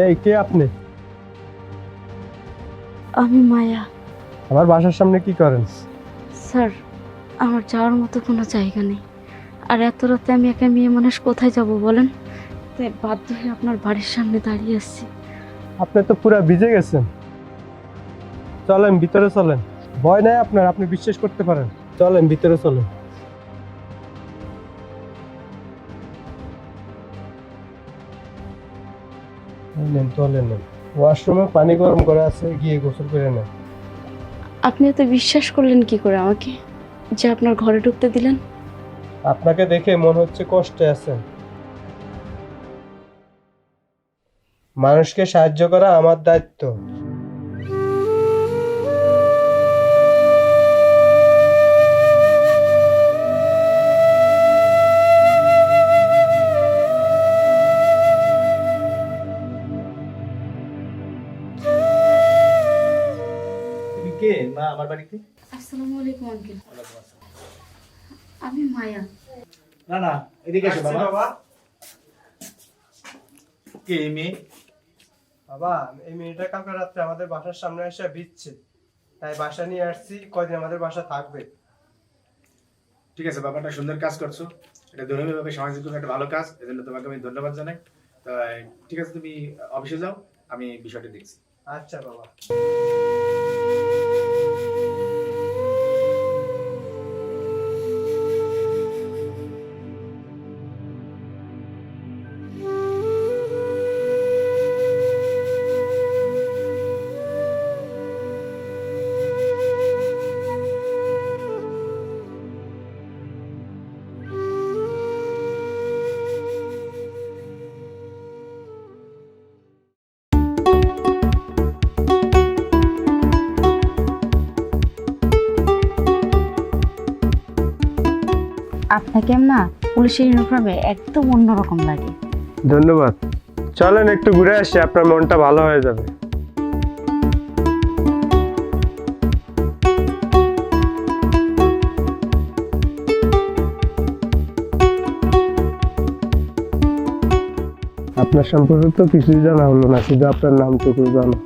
এই কে আপনি? আমি মায়া। আমার বাসার সামনে কি করেন? স্যার, আমার যাওয়ার মতো কোনো জায়গা নেই। আর এত রাতে আমি একা মেয়ে মানুষ কোথায় যাব বলেন? তাই বাধ্য হয়ে আপনার বাড়ির সামনে দাঁড়িয়ে আছি। আপনি তো পুরো ভিজে গেছেন। চলেন ভিতরে চলেন। ভয় নাই আপনার, আপনি বিশ্বাস করতে পারেন। চলেন ভিতরে চলেন। নেন তোলে নেন। ওয়াশরুমে পানি গরম করা আছে, গিয়ে গোসল করে নেন। আপনি এত বিশ্বাস করলেন কি করে আমাকে, যে আপনার ঘরে ঢুকতে দিলেন? আপনাকে দেখে মনে হচ্ছে কষ্টে আছেন। মানুষকে সাহায্য করা আমার দায়িত্ব। তুমি কে মা আমার বাড়িতে? আসসালামু আলাইকুম আঙ্কেল। আমি মায়া। না না, এদিকে এসো আসছি বাবা। বাবা। কে এই মেয়ে? বাবা, এই মেয়েটা কালকে রাত্রে আমাদের বাসার সামনে এসে ভিজছে, তাই বাসা নিয়ে আসছি, কয়দিন আমাদের বাসা থাকবে। ঠিক আছে বাবা, একটা সুন্দর কাজ করছো। এটা ধর্মীয়ভাবে সামাজিক একটা ভালো কাজ, এজন্য তোমাকে আমি ধন্যবাদ জানাই। তাই ঠিক আছে, তুমি অফিসে যাও, আমি বিষয়টা দেখছি। আচ্ছা বাবা। আপনাকে না পুলিশের ইউনিফর্মে একদম অন্যরকম লাগে। ধন্যবাদ। চলেন একটু ঘুরে আসি, আপনার মনটা ভালো হয়ে যাবে। আপনার সম্পর্কে তো কিছুই জানা হলো না, শুধু আপনার নামটুকু জানো।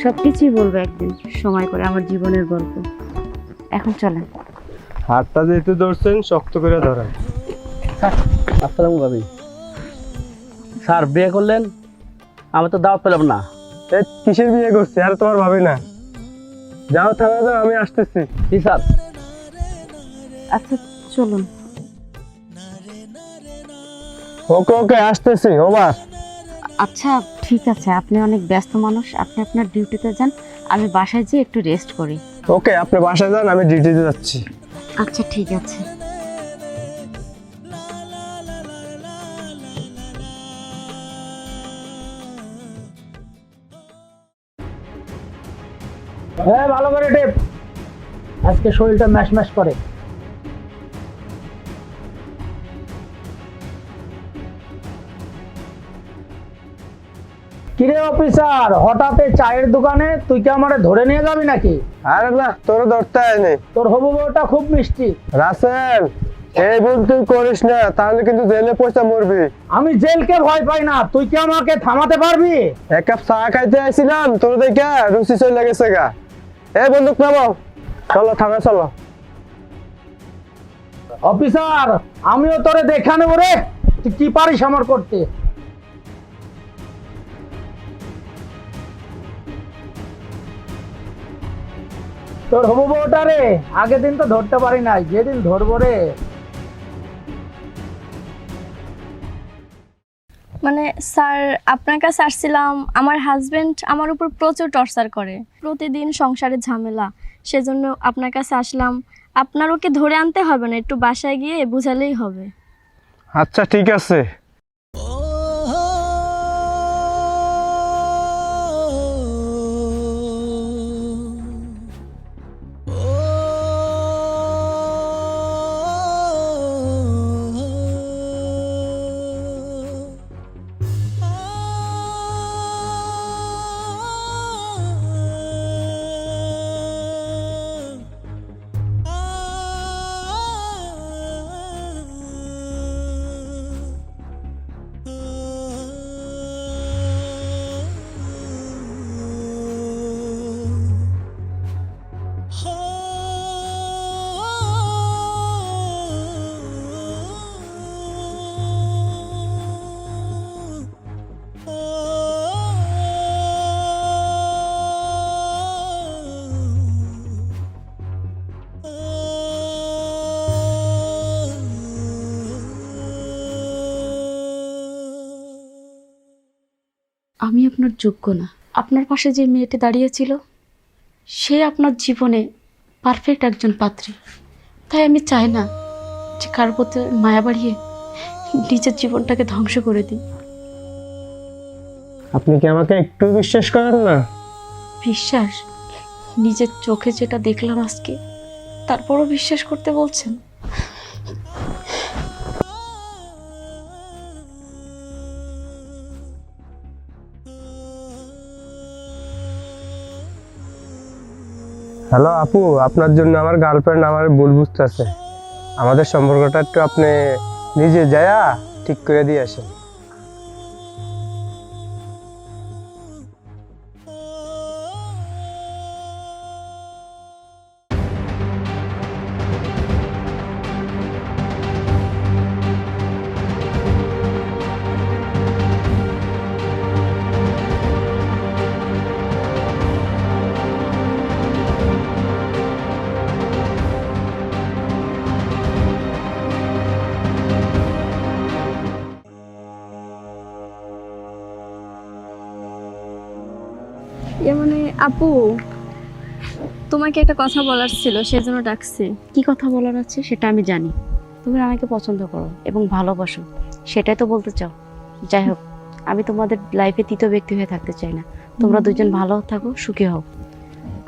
সব কিছুই বলবো একদিন সময় করে, আমার জীবনের গল্প। এখন চলেন। হাতটা যেহেতু ধরছেন, শক্ত করে ধরেন। আসসালামু ভাবি। স্যার বিয়ে করলেন, আমি তো দাওয়াত পেলাম না। এই কিসের বিয়ে করছি? আর তোমার ভাবি না। যাও থানা যাও, আমি আসতেছি। জি স্যার। আচ্ছা চলুন। ওকে ওকে, আসতেছি। ওবার আচ্ছা ঠিক আছে, আপনি অনেক ব্যস্ত মানুষ, আপনি আপনার ডিউটিতে যান, আমি বাসায় যেয়ে একটু রেস্ট করি। ওকে, আপনি বাসায় যান, আমি ডিউটিতে যাচ্ছি। আচ্ছা ঠিক আছে। হ্যাঁ ভালো করে টেপ, আজকে শরীরটা ম্যাশ ম্যাশ করে। কিরে অফিসার, হঠাৎ এই চায়ের দোকানে তুই কি আমারে ধরে নিয়ে যাবি নাকি? আরে না, তোর ধরতে হয়নি। তোর হবু বউটা খুব মিষ্টি। রাসেল, এই ভুল তুই করিস না, তাহলে কিন্তু জেলে পয়সা মরবি। আমি জেলকে ভয় পাই না, তুই কি আমাকে থামাতে পারবি? এক কাপ চা খাইতে আসছিলাম, তোর দেখে রুচি চলে গেছে গা। এই বন্দুক নামাও, চলো থানা চলো। অফিসার, আমিও তোরে দেখা নেবো রে, তুই কি পারিস আমার করতে। তোর হবু বউটা রে, আগের দিন তো ধরতে পারি নাই, যেদিন ধরবো রে। মানে স্যার, আপনার কাছে আসছিলাম। আমার হাজবেন্ড আমার উপর প্রচুর টর্চার করে, প্রতিদিন সংসারে ঝামেলা, সেজন্য আপনার কাছে আসলাম। আপনার ওকে ধরে আনতে হবে না, একটু বাসায় গিয়ে বুঝালেই হবে। আচ্ছা ঠিক আছে। আপনার যোগ্য না। আপনার পাশে যে মেয়েটি দাঁড়িয়েছিল সে আপনার জীবনে পারফেক্ট একজন পাত্রী। তাই আমি চাই না যে কার প্রতি মায়া বাড়িয়ে নিজের জীবনটাকে ধ্বংস করে দিই। আপনি কি আমাকে একটু বিশ্বাস করেন না? বিশ্বাস? নিজের চোখে যেটা দেখলাম আজকে তারপরও বিশ্বাস করতে বলছেন? হ্যালো আপু, আপনার জন্য আমার গার্লফ্রেন্ড আমার ভুল বুঝতেছে। আমাদের সম্পর্কটা একটু আপনি নিজে যায়া ঠিক করে দিয়ে আসেন। মানে আপু, তোমাকে একটা কথা বলার ছিল, সেজন্য ডাকছি। কি কথা বলার আছে সেটা আমি জানি। তুমি আমাকে পছন্দ করো এবং ভালোবাসো, সেটাই তো বলতে চাও। যাই হোক, আমি তোমাদের লাইফে তৃতীয় ব্যক্তি হয়ে থাকতে চাই না। তোমরা দুজন ভালো থাকো, সুখী হও।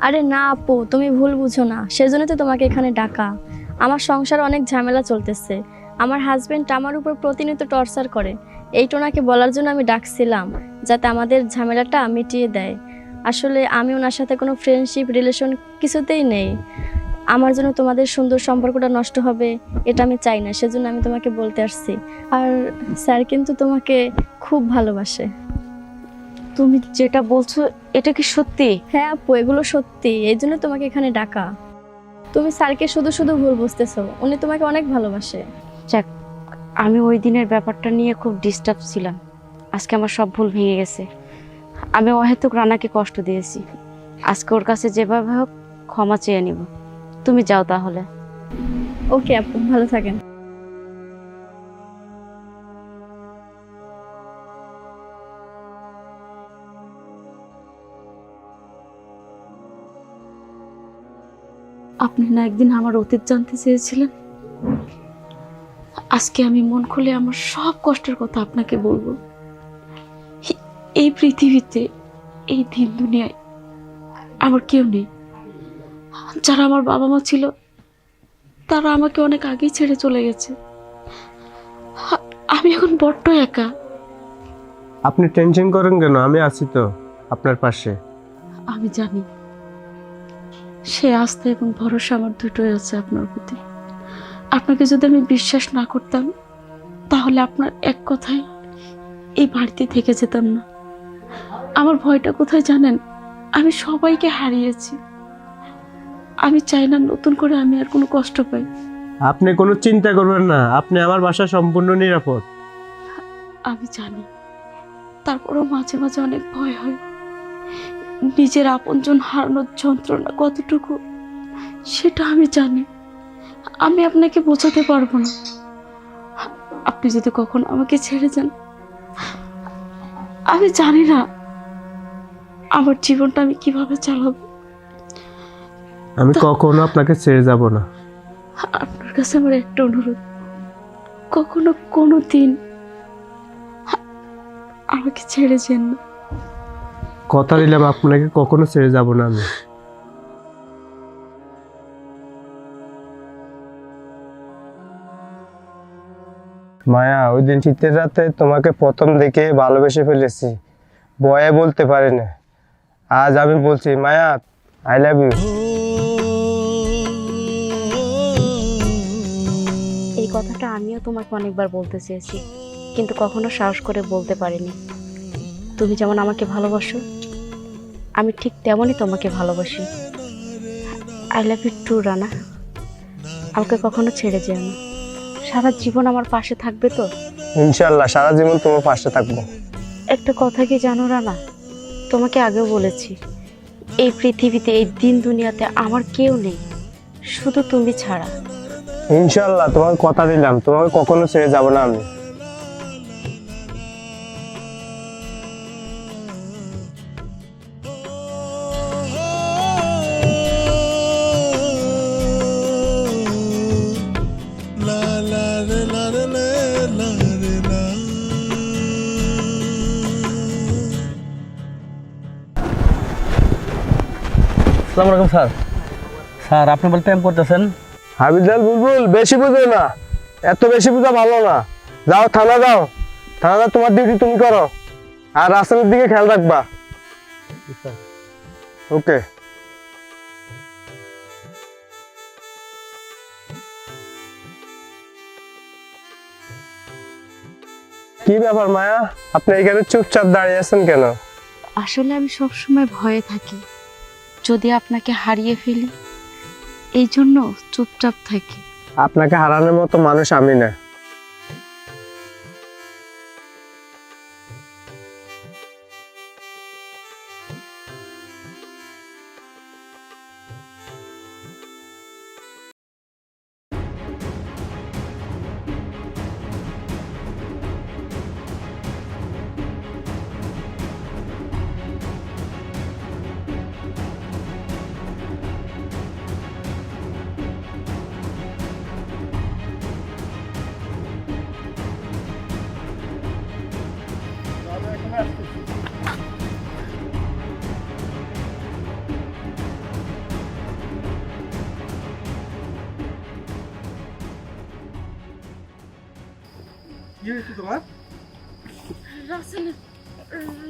আরে না আপু, তুমি ভুল বুঝো না, সেজন্য তো তোমাকে এখানে ডাকা। আমার সংসার অনেক ঝামেলা চলতেছে। আমার হাজবেন্ড আমার উপর প্রতিনিয়ত টর্চার করে। এইটা ওনাকে বলার জন্য আমি ডাকছিলাম, যাতে আমাদের ঝামেলাটা মিটিয়ে দেয়। আসলে আমি ওনার সাথে কোনো ফ্রেন্ডশিপ রিলেশন কিছুতেই নেই। আমার জন্য তোমাদের সুন্দর সম্পর্কটা নষ্ট হবে এটা আমি চাই না, সেজন্য আমি তোমাকে বলতে আসছি। আর স্যার কিন্তু তোমাকে খুব ভালোবাসে। তুমি যেটা বলছো এটা কি সত্যি? হ্যাঁ আপু, এগুলো সত্যি, এই জন্য তোমাকে এখানে ডাকা। তুমি স্যারকে শুধু শুধু ভুল বুঝতেছো, উনি তোমাকে অনেক ভালোবাসে। যাক, আমি ওই দিনের ব্যাপারটা নিয়ে খুব ডিস্টার্ব ছিলাম। আজকে আমার সব ভুল ভেঙে গেছে। আমি অহেতুক রানাকে কষ্ট দিয়েছি। আজকে ওর কাছে যেভাবে হোক ক্ষমা চেয়ে নিব। তুমি যাও তাহলে। ওকে আপু, ভালো থাকেন। আপনি না একদিন আমার অতীত জানতে চেয়েছিলেন? আজকে আমি মন খুলে আমার সব কষ্টের কথা আপনাকে বলবো। এই পৃথিবীতে, এই দিন দুনিয়ায় আমার কেউ নেই। যারা আমার বাবা মা ছিল তারা আমাকে অনেক আগেই ছেড়ে চলে গেছে। আমি এখন বড্ড একা। আপনি টেনশন করেন কেন? আমি আছি তো আপনার পাশে। আমি জানি সে আস্থা এবং ভরসা আমার দুটোই আছে আপনার প্রতি। আপনাকে যদি আমি বিশ্বাস না করতাম তাহলে আপনার এক কথায় এই বাড়িতে থেকে যেতাম না। আমার ভয়টা কোথায় জানেন? আমি সবাইকে হারিয়েছি। আমি চাই না নতুন করে আমি আর কোনো কষ্ট পাই। আপনি কোনো চিন্তা করবেন না, আপনি আমার বাসা সম্পূর্ণ নিরাপদ। আমি জানি, তারপরও মাঝে মাঝে অনেক ভয় হয়। নিজের আপনজন হারানোর যন্ত্রণা কতটুকু সেটা আমি জানি। আমি আপনাকে বোঝাতে পারবো না। আপনি যদি কখনো আমাকে ছেড়ে যান, আমি জানি না আমার জীবনটা আমি কিভাবে চালাবো। আমি কখনো আপনাকে ছেড়ে যাব না। আপনার কাছে আমার একটা অনুরোধ, কখনো কোনো দিন আমাকে ছেড়ে যেন না। কথা দিলাম আপনাকে কখনো ছেড়ে যাব না আমি। মায়া, ওই দিন শীতের রাতে তোমাকে প্রথম দেখে ভালোবেসে ফেলেছি, ভয়ে বলতে পারি না। আজ আমি বলছি, মায়া আই লাভ ইউ। এই কথাটা আমিও তোমাকে অনেকবার বলতে চেয়েছি, কিন্তু কখনো সাহস করে বলতে পারিনি। তুমি যেমন আমাকে ভালোবাসো, আমি ঠিক তেমনই তোমাকে ভালোবাসি। I love you too Rana. আমাকে কখনো ছেড়ে যেও না। সারা জীবন আমার পাশে থাকবে তো? ইনশাল্লাহ সারা জীবন তোমার পাশে থাকবো। একটা কথা কি জানো রানা, তোমাকে আগেও বলেছি, এই পৃথিবীতে, এই দিন দুনিয়াতে আমার কেউ নেই, শুধু তুমি ছাড়া। ইনশাল্লাহ তোমাকে কথা দিলাম, তোমাকে কখনো ছেড়ে যাব না আমি। আসসালামু আলাইকুম স্যার। স্যার আপনি বল প্রেম করতেছেন? হাবিজাল বুলবুল বেশি বুঝো না, এত বেশি বুঝা ভালো না। যাও থানা যাও, থানা তোমার ডিউটি তুমি করো, আর রাসেলের দিকে খেয়াল রাখবা। ওকে। কি ব্যাপার মায়া, আপনি এখানে চুপচাপ দাঁড়িয়ে আছেন কেন? আসলে আমি সবসময় ভয়ে থাকি যদি আপনাকে হারিয়ে ফেলি, এই জন্য চুপচাপ থাকি। আপনাকে হারানোর মতো মানুষ আমি না।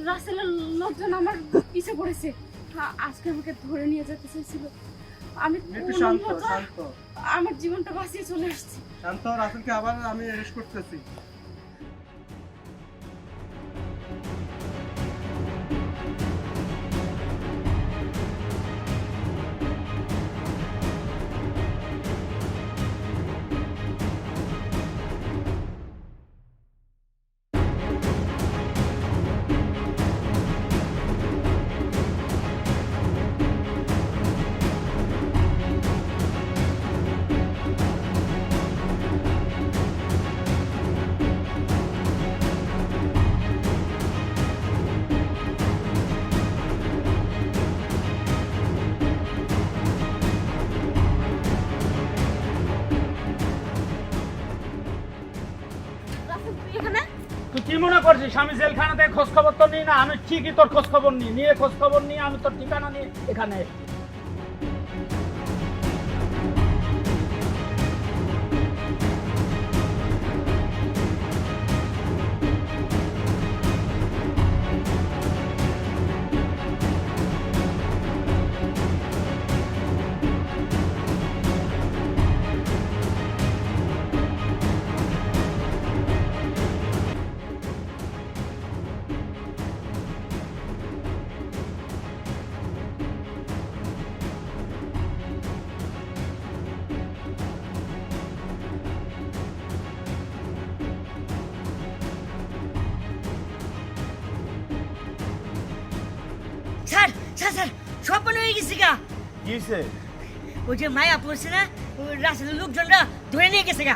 রাসেলের লোকজন আমার পিছে পড়েছে, আজকে আমাকে ধরে নিয়ে যেতে চাইছিল। আমি আমার জীবনটা বাঁচিয়ে চলে আসছি। শান্ত, রাসেলকে আবার আমি অ্যারেস্ট করতেছি। তুই কি মনে করছিস আমি জেলখানাতে খোঁজ খবর তো নিই না? আমি ঠিকই তোর খোঁজ খবর নিয়ে খোঁজ খবর নিয়ে আমি তোর ঠিকানা নিয়ে এখানে এসেছি। স্যার স্যার স্যার সব মনে হয়ে গেছে গা। কি হইছে? ওই যে মায়া পড়ছে না, ওই রাসেলের লোকজনরা ধরে নিয়ে গেছে গা।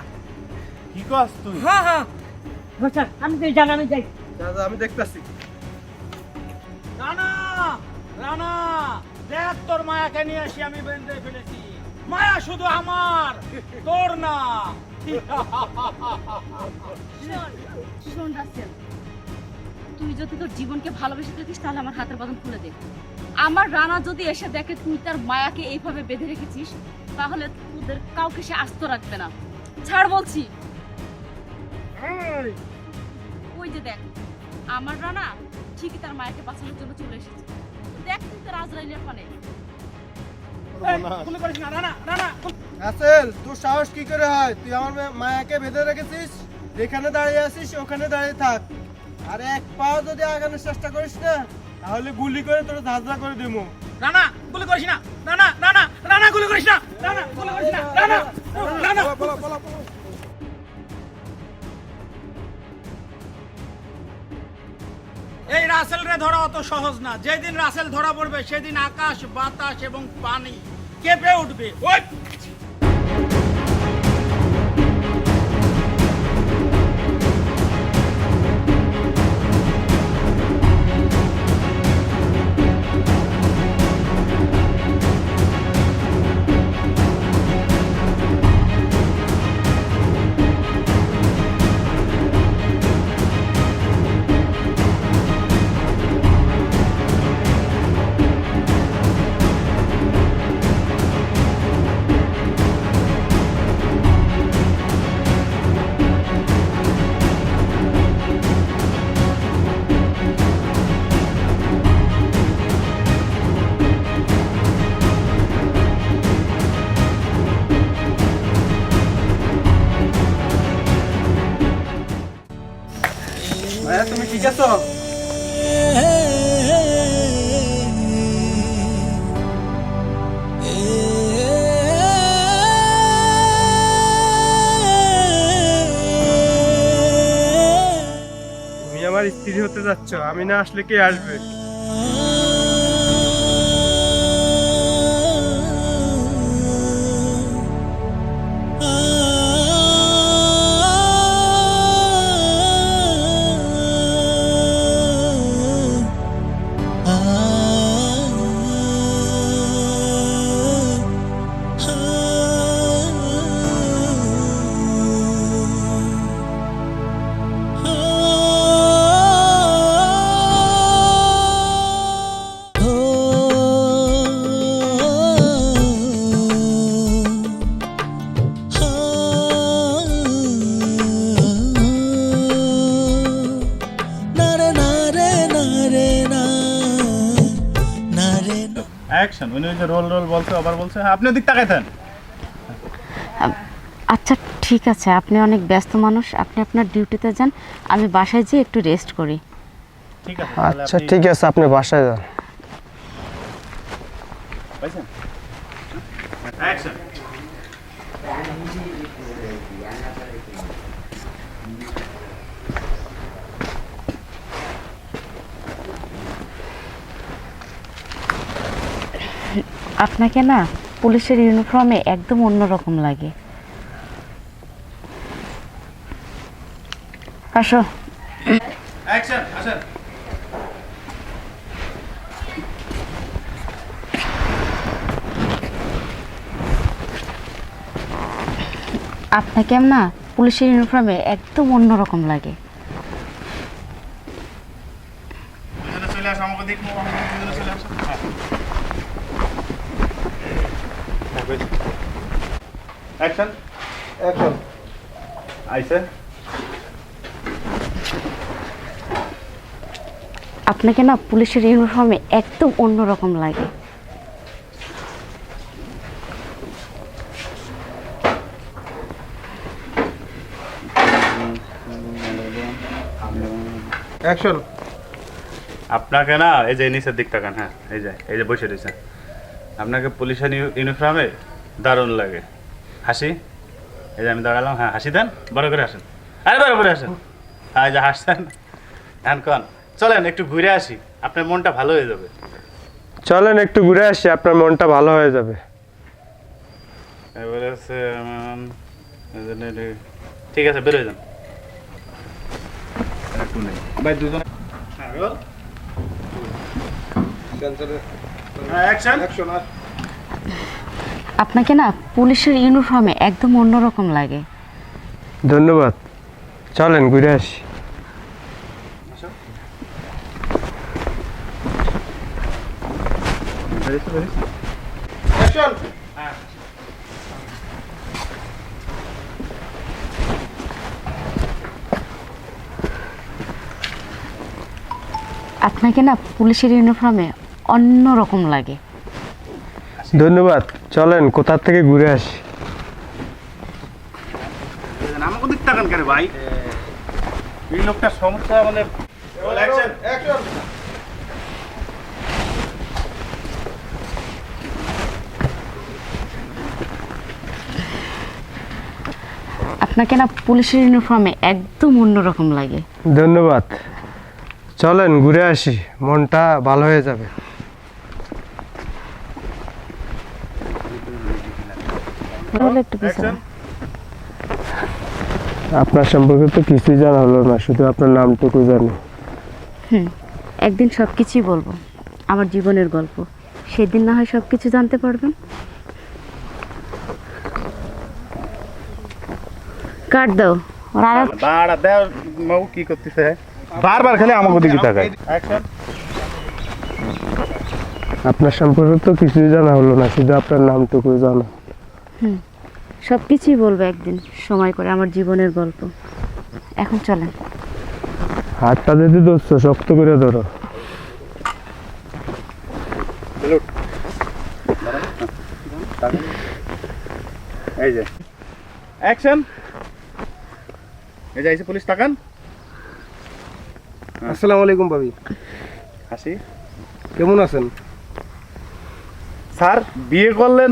কি কস তুই? হ্যাঁ হ্যাঁ স্যার, আমি তো জানানো যাই। দাদা আমি দেখতাছি। রানা রানা দেখ তোর মায়াকে নিয়ে আসি আমি বেঁধে ফেলেছি। মায়া শুধু আমার, তোর না। শোন রাসেল, তুই যদি তোর জীবনকে ভালোবেসে থাকিস তাহলে আমার হাতের বাঁধন খুলে দে। আমার রানা যদি এসে দেখে তুই তার মায়াকে এইভাবে বেঁধে রেখেছিস, তাহলে তোদের কাউকে সে আস্ত রাখবে না। ছাড় বলছি। ওই যে দেখ, আমার রানা ঠিকই তার মায়াকে বাঁচানোর জন্য চলে এসেছে। দেখ তুই তার আজরাইলের পানে। গুলি করিস না রানা, রানা। রাসেল, তোর সাহস কি করে হয়? তুই আমার মায়াকে বেঁধে রেখেছিস, যেখানে দাঁড়িয়ে আছিস ওখানে দাঁড়িয়ে থাক। আর এক পাও যদি আগানোর চেষ্টা করিস না, তাহলে গুলি করে তোর ধাঁধা করে দেবো। রানা গুলি করিস না, রানা রানা রানা গুলি করিস না, রানা গুলি করিস না, রানা রানা। এই রাসেল রে ধরা অত সহজ না। যেদিন রাসেল ধরা পড়বে সেদিন আকাশ বাতাস এবং পানি কেঁপে উঠবে। ওই ঠিক আছে? তুমি আমার স্ত্রী হতে যাচ্ছ, আমি না আসলে কে আসবে? অ্যাকশন। উনি ওই যে রোল রোল বলছে, আবার বলছে, আপনি ওদিক তাকাইতেন। আচ্ছা ঠিক আছে, আপনি অনেক ব্যস্ত মানুষ, আপনি আপনার ডিউটিতে যান, আমি বাসায় যেয়ে একটু রেস্ট করি। ঠিক আছে। আচ্ছা ঠিক আছে, আপনি বাসায় যান। পাইছেন? অ্যাকশন। আপনাকে না পুলিশের ইউনিফর্মে একদম অন্যরকম লাগে। আসো। অ্যাকশন, আসেন। আপনাকে না পুলিশের ইউনিফর্মে একদম অন্যরকম লাগে। দুজনে চলে আসো আমাকে দেখবো, দুজনে চলে আসো। অ্যাকশন। এখন আইসে। আপনাকে না পুলিশের ইউনিফর্মে একদম অন্যরকম লাগে। অ্যাকশন। আপনাকে না এই যে নিচের দিক তাকান, হ্যাঁ এই যে বসে রয়েছেন, আপনাকে পুলিশের ইউনিফর্মে দারুণ লাগে। হাসি, এই যে আমি দাঁড়ালাম, হ্যাঁ হাসি দেন, বড় করে হাসেন, আরে বড় করে হাসেন, হ্যাঁ এই যে হাসছেন। হ্যাঁ কন, চলেন একটু ঘুরে আসি, আপনার মনটা ভালো হয়ে যাবে। চলেন একটু ঘুরে আসি, আপনার মনটা ভালো হয়ে যাবে। এবারে হচ্ছে ঠিক আছে, বেরোয় যান। ভাই দুজন। অ্যাকশন। অ্যাকশন। আপনাকে না পুলিশের ইউনিফর্মে একদম অন্যরকম লাগে। ধন্যবাদ, চলেন ঘুরে আসি। অ্যাকশন। আপনাকে না পুলিশের ইউনিফর্মে অন্যরকম লাগে। ধন্যবাদ, চলেন কোথা থেকে ঘুরে আসি। আমাকে দিক তাকান কেন ভাই? এই লোকটার সমস্যা মানে অ্যাকশন। অ্যাকশন। আপনাকে না পুলিশের ইউনিফর্মে একদম অন্যরকম লাগে। ধন্যবাদ, চলেন ঘুরে আসি, মনটা ভালো হয়ে যাবে। তাহলে একটু পিছনে। আপনার সম্পর্কে তো কিছুই জানা হলো না, শুধু আপনার নামটুকু জানি। একদিন সব কিছুই বলবো, আমার জীবনের গল্প, সেদিন না হয় সব কিছু জানতে পারবেন। কাট দাও, ওর আর বাড়া দেও, মৌ কি করতেছে? বারবার খালি আমাকে দিকে তাকায়। অ্যাকশন। আপনার সম্পর্কে তো কিছুই জানা হলো না, শুধু আপনার নামটুকু জানা। সব কিছুই বলবো একদিন সময় করে, আমার জীবনের গল্প। এখন চলেন। হাতটা যদি ধরছো শক্ত করে ধরো। এই যে অ্যাকশন। এই যে আইসে পুলিশ, তাকান। আসসালামু আলাইকুম ভাবি, হাসি। কেমন আছেন? স্যার বিয়ে করলেন,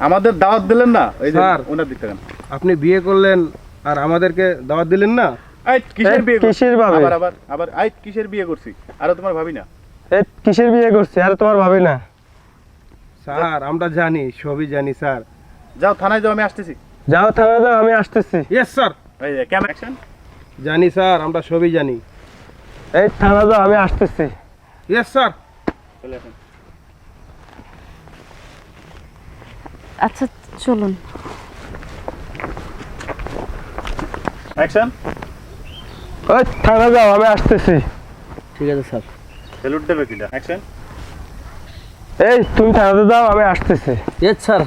আমাদের দাওয়াত দিলেন না? ওই যে স্যার। ওনার দিক থেকে। আপনি বিয়ে করলেন আর আমাদেরকে দাওয়াত দিলেন না? আই কিসের বিয়ে? কিসের ভাবি? আবার আবার আবার আই কিসের বিয়ে করছি? আরে তোমার ভাবি না? কিসের বিয়ে করছি? আর তোমার ভাবি না? স্যার আমরা জানি, সবই জানি স্যার। যাও থানায় যাও, আমি আসতেছি। যাও থানায় যাও, আমি আসতেছি। Yes sir. এই যে ক্যামেরা অ্যাকশন। জানি স্যার, আমরা সবই জানি। এই থানা যাও, আমি আসতেছি। Yes sir. চলে আসুন। আচ্ছা চলুন। অ্যাকশন। ওই থানা যাও, আমি আসতেছি। ঠিক আছে স্যার। স্যালুট দেবে কিটা? অ্যাকশন। এই তুমি থানাতে যাও, আমি আসতেছি। Yes sir.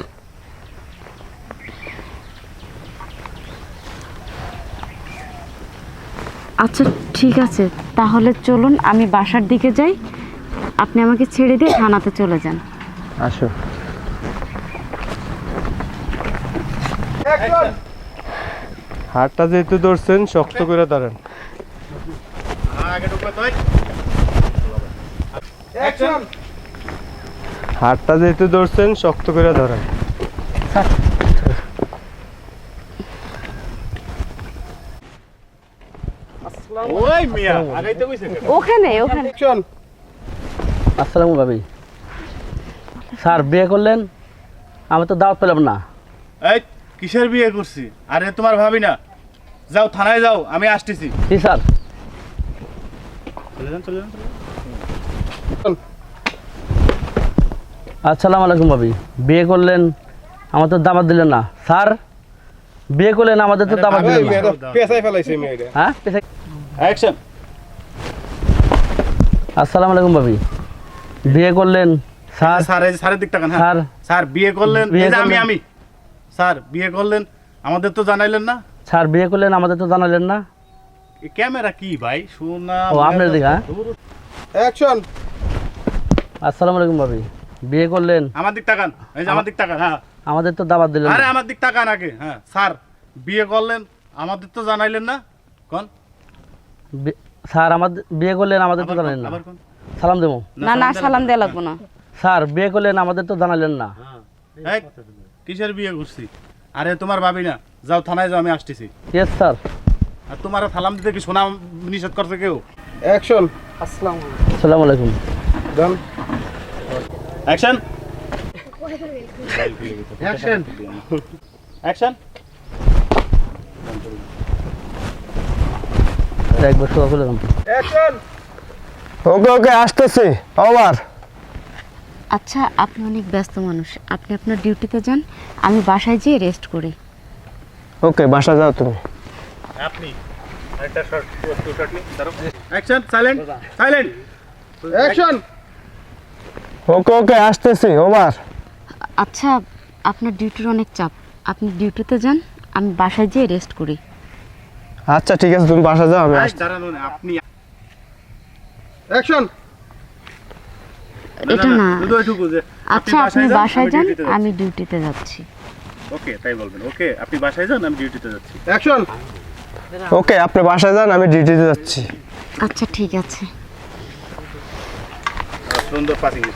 আচ্ছা ঠিক আছে, তাহলে চলুন আমি বাসার দিকে যাই, আপনি আমাকে ছেড়ে দিয়ে থানাতে চলে যান। আসো। হাতটা যেহেতু ধরছেন, শক্ত করে ধরেন। আগে ঢুকবে তো। অ্যাকশন। হাতটা যেহেতু ধরছেন, শক্ত করে ধরেন। ওই মিয়া আগাইতে কইছে কেন? ওখানে ওখানে। অ্যাকশন। আসসালামু ভাবি। স্যার বিয়ে করলেন, আমি তো দাওয়াত পেলাম না। এই কিসের বিয়ে করছি? আরে তোমার ভাবি না? যাও থানায় যাও, আমি আসতেছি। জি স্যার। চলে যান চলে যান। আসসালামু আলাইকুম ভাবি। বিয়ে করলেন, আমার তো দাওয়াত দিলেন না। স্যার বিয়ে করলেন, আমাদের তো দাওয়াত দিলেন না। পেছাই ফেলাইছে মেয়েটা। হ্যাঁ। অ্যাকশন। আসসালামু আলাইকুম ভাবি। বিয়ে করলেন, স্যার স্যার এই যে স্যারের দিকটা কেন? স্যার স্যার বিয়ে করলেন, বিয়ে এই যে করলেন। আমি স্যার বিয়ে করলেন, আমাদের তো জানাইলেন না। স্যার বিয়ে করলেন, আমাদের তো জানালেন না। এই ক্যামেরা কি ভাই? শোনা ও আপনার দিকে। হ্যাঁ। অ্যাকশন। আসসালামু আলাইকুম ভাবি। বিয়ে করলেন, আমার দিক তাকান, এই যে আমার দিক তাকান। হ্যাঁ আমাদের তো দাওয়াত দিলেন আরে না। আমার দিক তাকান আগে। হ্যাঁ স্যার বিয়ে করলেন, আমাদের তো জানাইলেন না। কোন? স্যার আমাদের বিয়ে করলেন, আমাদের তো জানালেন না। আবার কোন? সালাম দেবো। না না সালাম দেওয়া লাগবো না। স্যার বিয়ে করলেন, আমাদের তো জানালেন না। এই কিসের বিয়ে করছি? আরে তোমার ভাবি না? যাও থানায় যাও, আমি আসতেছি। Yes sir. আর তোমার সালাম দিতে কি শোনা নিষেধ করছে কেউ? অ্যাকশন। আসসালামু আলাইকুম। ডান। অ্যাকশন। অ্যাকশন। অ্যাকশন। একবার শোয়া ফেলে দাম। অ্যাকশন। ওকে ওকে, আসতেছি। ওভার। আচ্ছা আপনি অনেক ব্যস্ত মানুষ, আপনি আপনার ডিউটিতে যান, আমি বাসায় যেয়ে রেস্ট করি। ওকে, বাসা যাও তুমি। আপনি আরেকটা শর্ট টু শর্ট নি ধরো। অ্যাকশন। Silent silent. অ্যাকশন। ওকে ওকে, আসতেছি। ওভার। আচ্ছা আপনার ডিউটির অনেক চাপ, আপনি ডিউটিতে যান, আমি বাসায় যেয়ে রেস্ট করি। আচ্ছা ঠিক আছে, তুমি বাসা যাও, আমি আসছি। দাঁড়ানো না আপনি। অ্যাকশন। এটা না। শুধু এটুকু যে আচ্ছা আপনি বাসায় যান, আমি ডিউটিতে যাচ্ছি। ওকে তাই বলবেন। ওকে আপনি বাসায় যান, আমি ডিউটিতে যাচ্ছি। অ্যাকশন। ওকে, আপনি বাসায় যান, আমি ডিউটিতে যাচ্ছি। আচ্ছা ঠিক আছে। সুন্দর পাসিং।